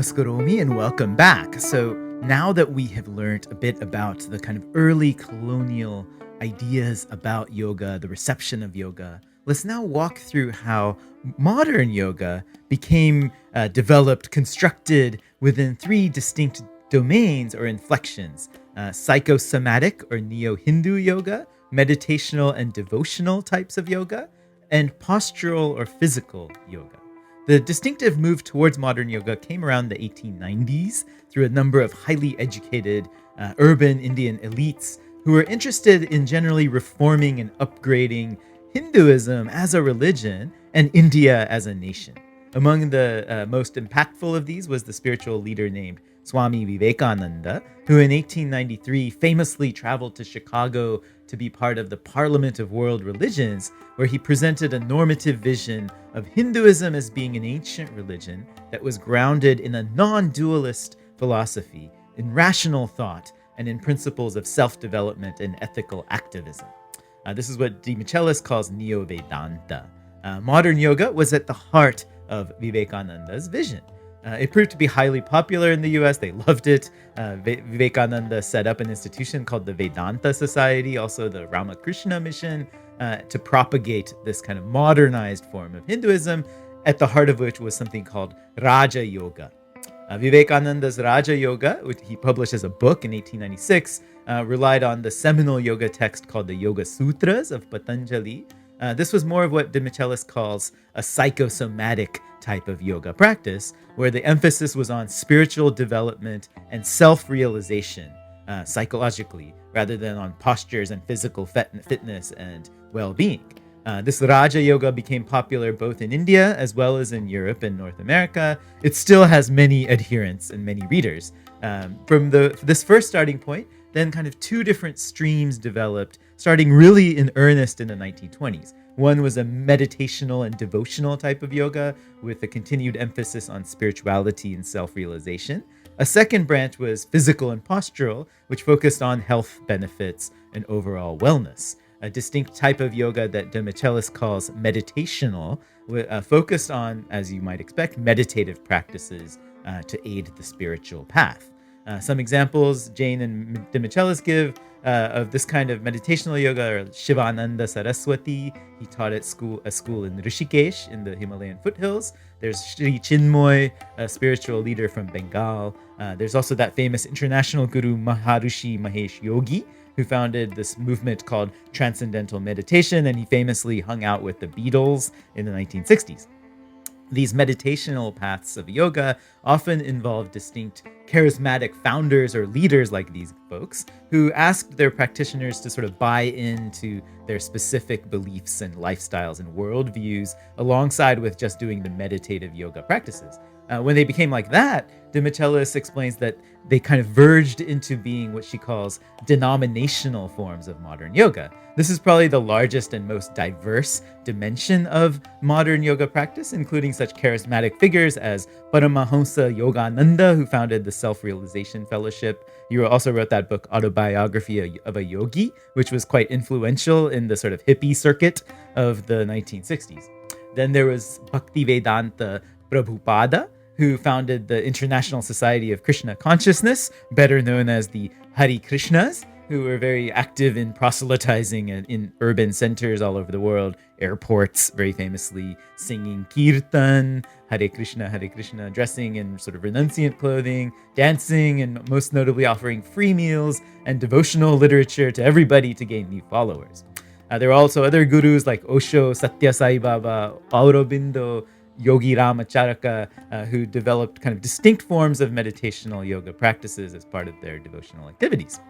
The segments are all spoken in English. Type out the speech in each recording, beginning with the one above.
Namaskaromi and welcome back. So now that we have learned a bit about the kind of early colonial ideas about yoga, the reception of yoga, let's now walk through how modern yoga became developed, constructed within three distinct domains or inflections: psychosomatic or neo-Hindu yoga, meditational and devotional types of yoga, and postural or physical yoga. The distinctive move towards modern yoga came around the 1890s through a number of highly educated urban Indian elites who were interested in generally reforming and upgrading Hinduism as a religion and India as a nation. Among the most impactful of these was the spiritual leader named Swami Vivekananda, who in 1893 famously traveled to Chicago to be part of the Parliament of World Religions, where he presented a normative vision of Hinduism as being an ancient religion that was grounded in a non-dualist philosophy, in rational thought, and in principles of self-development and ethical activism. This is what De Michelis calls Neo-Vedanta. Modern yoga was at the heart of Vivekananda's vision. It proved to be highly popular in the US. They loved it. Vivekananda set up an institution called the Vedanta Society, also the Ramakrishna Mission, to propagate this kind of modernized form of Hinduism, at the heart of which was something called Raja Yoga. Vivekananda's Raja Yoga, which he published as a book in 1896, relied on the seminal yoga text called the Yoga Sutras of Patanjali. This was more of what De Michelis calls a psychosomatic type of yoga practice, where the emphasis was on spiritual development and self-realization psychologically, rather than on postures and physical fitness and well-being. This Raja Yoga became popular both in India as well as in Europe and North America. It still has many adherents and many readers. From this first starting point, then kind of two different streams developed, starting really in earnest in the 1920s. One was a meditational and devotional type of yoga with a continued emphasis on spirituality and self-realization. A second branch was physical and postural, which focused on health benefits and overall wellness. A distinct type of yoga that De Michelis calls meditational, focused on, as you might expect, meditative practices to aid the spiritual path. Some examples Jane and De Michelis give of this kind of meditational yoga are Shivananda Saraswati. He taught at a school in Rishikesh in the Himalayan foothills. There's Sri Chinmoy, a spiritual leader from Bengal. There's also that famous international guru Maharishi Mahesh Yogi, who founded this movement called Transcendental Meditation, and he famously hung out with the Beatles in the 1960s. These meditational paths of yoga often involve distinct charismatic founders or leaders like these folks who asked their practitioners to sort of buy into their specific beliefs and lifestyles and worldviews alongside with just doing the meditative yoga practices. When they became like that, De Michelis explains that they kind of verged into being what she calls denominational forms of modern yoga. This is probably the largest and most diverse dimension of modern yoga practice, including such charismatic figures as Paramahansa Yogananda, who founded the Self-Realization Fellowship. He also wrote that book, Autobiography of a Yogi, which was quite influential in the sort of hippie circuit of the 1960s. Then there was Bhaktivedanta Prabhupada, who founded the International Society of Krishna Consciousness, better known as the Hare Krishnas, who were very active in proselytizing in urban centers all over the world, airports, very famously singing kirtan, Hare Krishna, dressing in sort of renunciant clothing, dancing, and most notably offering free meals and devotional literature to everybody to gain new followers. There are also other gurus like Osho, Satya Sai Baba, Aurobindo, Yogi Ramacharaka, who developed kind of distinct forms of meditational yoga practices as part of their devotional activities.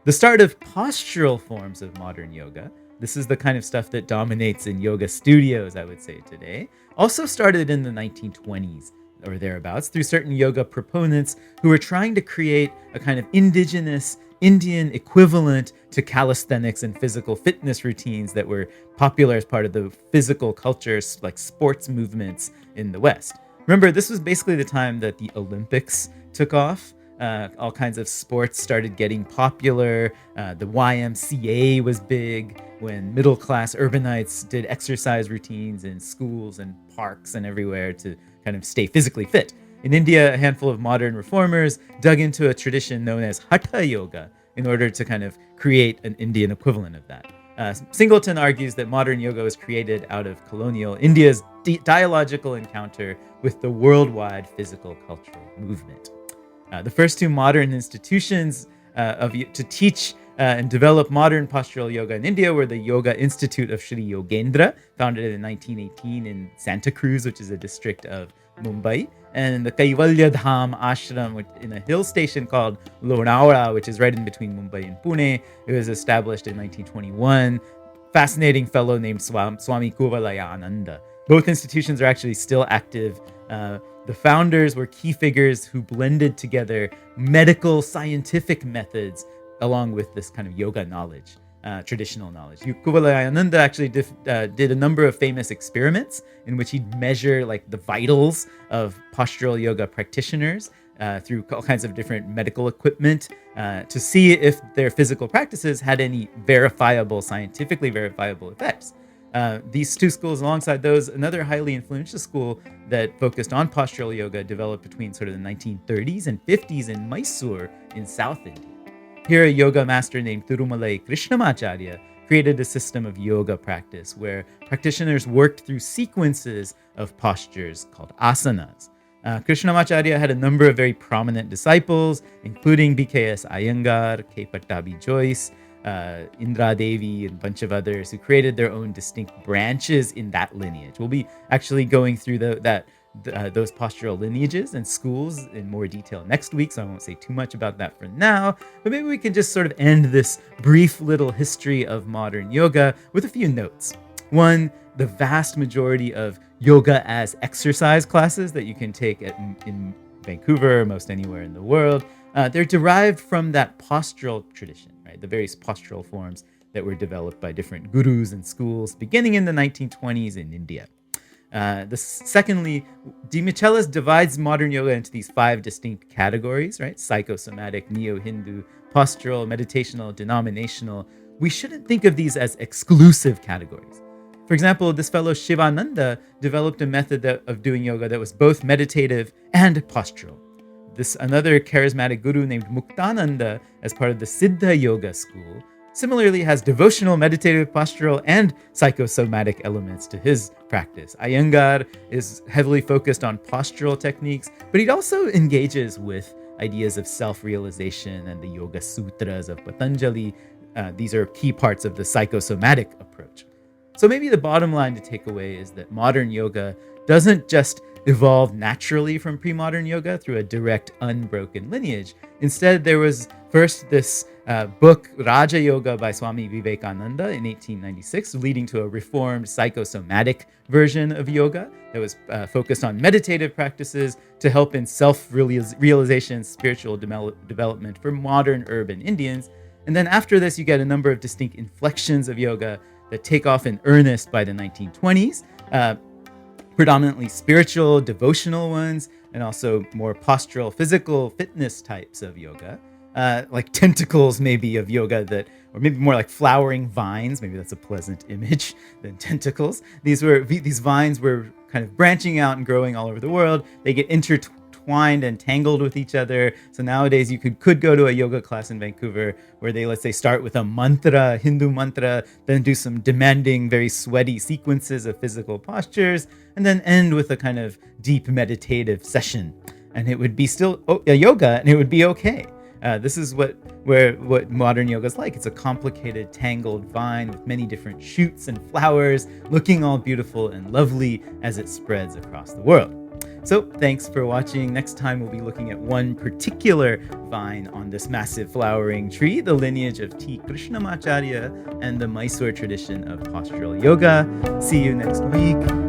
The start of postural forms of modern yoga, this is the kind of stuff that dominates in yoga studios, I would say today, also started in the 1920s or thereabouts through certain yoga proponents who were trying to create a kind of indigenous Indian equivalent to calisthenics and physical fitness routines that were popular as part of the physical cultures like sports movements in the West. Remember, this was basically the time that the Olympics took off. All kinds of sports started getting popular. The YMCA was big when middle-class urbanites did exercise routines in schools and parks and everywhere to kind of stay physically fit. In India, a handful of modern reformers dug into a tradition known as Hatha Yoga in order to kind of create an Indian equivalent of that. Singleton argues that modern yoga was created out of colonial India's dialogical encounter with the worldwide physical cultural movement. The first two modern institutions to teach and develop modern postural yoga in India were the Yoga Institute of Sri Yogendra, founded in 1918 in Santa Cruz, which is a district of Mumbai, and the Kaivalya Dham Ashram in a hill station called Lonavala, which is right in between Mumbai and Pune. It was established in 1921. Fascinating fellow named Swami Kuvalayananda. Both institutions are actually still active. The founders were key figures who blended together medical, scientific methods along with this kind of yoga knowledge, traditional knowledge. Kuvalayananda actually did a number of famous experiments in which he'd measure like the vitals of postural yoga practitioners through all kinds of different medical equipment to see if their physical practices had any scientifically verifiable effects. These two schools, alongside those, another highly influential school that focused on postural yoga developed between sort of the 1930s and 50s in Mysore in South India. Here, a yoga master named Tirumalai Krishnamacharya created a system of yoga practice where practitioners worked through sequences of postures called asanas. Krishnamacharya had a number of very prominent disciples, including BKS Iyengar, K. Pattabi Joyce, Indra Devi, and a bunch of others who created their own distinct branches in that lineage. We'll be actually going through those postural lineages and schools in more detail next week, so I won't say too much about that for now, but maybe we can just sort of end this brief little history of modern yoga with a few notes. One, the vast majority of yoga as exercise classes that you can take in Vancouver or most anywhere in the world, they're derived from that postural tradition, right? The various postural forms that were developed by different gurus and schools beginning in the 1920s in India. Secondly, De Michelis divides modern yoga into these 5 distinct categories, right? Psychosomatic, neo-Hindu, postural, meditational, denominational. We shouldn't think of these as exclusive categories. For example, this fellow Shivananda developed a method of doing yoga that was both meditative and postural. Another charismatic guru named Muktananda, as part of the Siddha Yoga school, similarly has devotional, meditative, postural, and psychosomatic elements to his practice. Iyengar is heavily focused on postural techniques, but he also engages with ideas of self-realization and the Yoga Sutras of Patanjali. These are key parts of the psychosomatic approach. So maybe the bottom line to take away is that modern yoga doesn't just evolve naturally from pre-modern yoga through a direct, unbroken lineage. Instead, there was first this book, Raja Yoga by Swami Vivekananda in 1896, leading to a reformed psychosomatic version of yoga that was focused on meditative practices to help in self-realization, spiritual development for modern urban Indians. And then after this, you get a number of distinct inflections of yoga that take off in earnest by the 1920s. Predominantly spiritual, devotional ones, and also more postural, physical fitness types of yoga, like tentacles maybe of yoga or maybe more like flowering vines. Maybe that's a pleasant image than tentacles. These vines were kind of branching out and growing all over the world. They get intertwined and tangled with each other. So nowadays you could go to a yoga class in Vancouver where they, let's say, start with a mantra, Hindu mantra, then do some demanding, very sweaty sequences of physical postures, and then end with a kind of deep meditative session. And it would be still a yoga, and it would be okay. This is what modern yoga is like. It's a complicated, tangled vine with many different shoots and flowers, looking all beautiful and lovely as it spreads across the world. So thanks for watching. Next time we'll be looking at one particular vine on this massive flowering tree, the lineage of T. Krishnamacharya and the Mysore tradition of postural yoga. See you next week.